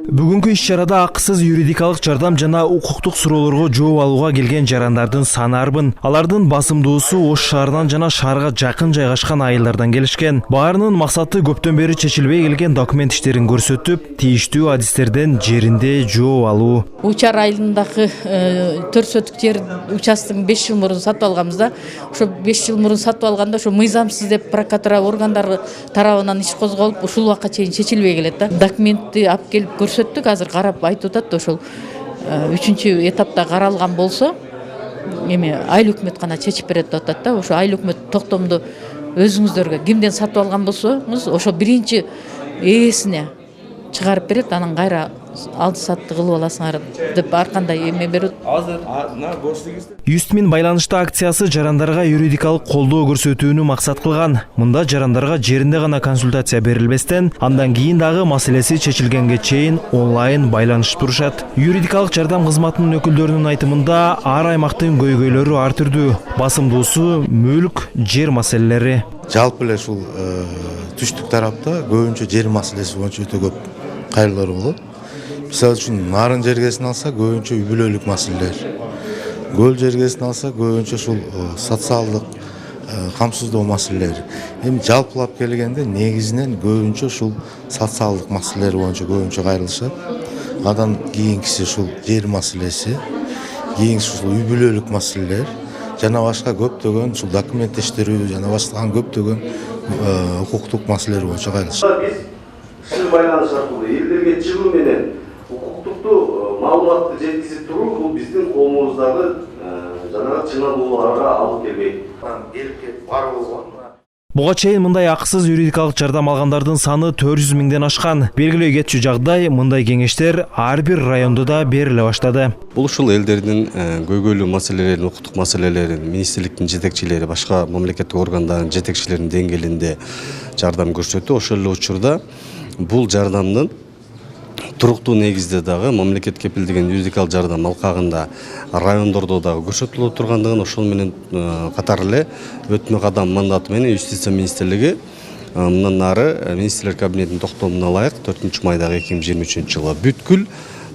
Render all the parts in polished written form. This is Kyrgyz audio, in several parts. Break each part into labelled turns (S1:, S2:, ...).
S1: Бүгүнкү иш-чарада акысыз юридикалык жардам жана укуктук суроолорго жооп алууга келген жарандардын саны арбын. Алардын басымдуусу Ош шаарынан жана шаарга жакын жайгашкан айылдардан келишкен. Баарынын максаты көптөн бери чечилбей келген документ иштерин көрсөтүп, тийиштүү адистерден жеринде жооп алуу.
S2: Учар айылындагы 4 сотук жер участогун 5 жыл мурун сатып алганбыз да. Ошо 5 жыл мурун сатып алганда ошо мыйзамсыз деп прокуратура органдары тарабынан иш козголуп, ушул убакка чейин чечилбей келет да. Документти алып келип көрсөттүк, азыр карап айтып атат, ошол 3-чү этапта каралган болсо, эми айыл өкмөт гана чечип берет деп атат да. Ошо айыл өкмөт токтомду өзүңүздөргө кимден сатып алган болсоңуз, ошо биринчи ээсине чыгарып берет, анан кайра алды сатты кылып аласыңар деп ар кандай эме берет.
S1: Азыр 100 000 байланыштуу акциясы жарандарга юридикалык колдоо көрсөтүүнү максат кылган. Мында жарандарга жеринде гана консультация берилбестен, андан кийин дагы маселеси чечилгенге чейин онлайн байланышып турушат. Юридикалык жардам кызматынын өкүлдөрүнүн айтымында ар аймактын көйгөйлөрү ар түрдүү. Басымдуусу мүлк, жер маселелери.
S3: Жалпы эле ушул түштүк тарапта көбүнчө жер маселеси боюнча өтө көп кайрылар болот. Мисалы үчүн нарын жергесин алса көбүнчө үй бүлөлүк маселелер. Көл жергесин алса көбүнчө ушул социалдык камсыздоо маселелери. Эми жалпылап келгенде негизинен көбүнчө ушул социалдык маселелер боюнча көбүнчө кайрылышат. Андан кийинкиси ушул жер маселеси, кийинкиси ушул үй бүлөлүк маселелер жана башка көптөгөн ушул документ иштирүү жана башка көптөгөн укуктук маселелер боюнча кайрылышат.
S4: Биз сил байланыш аркылуу элдерге чыгуу менен укуктукту маалыматты жеткизип туруу бул биздин колумуздагы жанагы чыналууларга алып келбейт. Элге бар болгон.
S1: Буга чейин мындай акысыз юридикалык жардам алгандардын саны 400 000ден ашкан. Белгилөө кетчү жагдай, мындай кеңештер ар бир райондо да бериле баштады.
S5: Бул ушул элдердин көйгөйлүү маселелерин, укуктук маселелерин министрликтин жетекчилери, башка мамлекеттик органдардын жетекчилеринин деңгээлинде жардам көрсөтүү. Ошол эле учурда бул жардамдын туруктуу негизде дагы мамлекет кепилдеген юридикалык жардам алкагында райондордо дагы көрсөтүлүп тургандыгын, ошол менен катар эле өтмө кадам мандаты менен Юстиция министрлиги мындан нары министрлер кабинетинин токтомуна ылайык 4 майдагы 2023 жылы бүткүл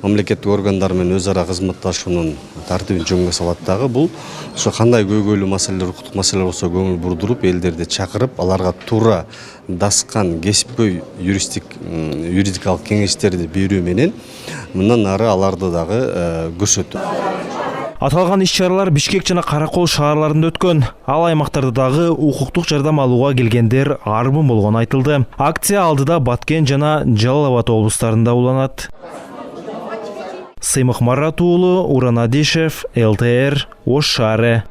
S5: мамлекеттик органдар менен өз ара кызматташуунун тартибин жөнгө салат дагы. Бул ошо кандай көйгөйлүү маселелер, укуктук маселелер болсо көңүл бурдуруп, элдерди чакырып, аларга туура даскан кесипкөй юридикалык кеңештерди берүү менен мындан нары аларды дагы көрсөтүү.
S1: Аталган иш-чаралар Бишкек жана Каракол шаарларында өткөн. Ал аймактарда дагы укуктук жардам алууга келгендер арбын болгону айтылды. Акция алдыда Баткен жана Жалал Абад облустарында уланат. Сыймык Марат уулу, Уран Адишев, ЛТР, Ош шаары.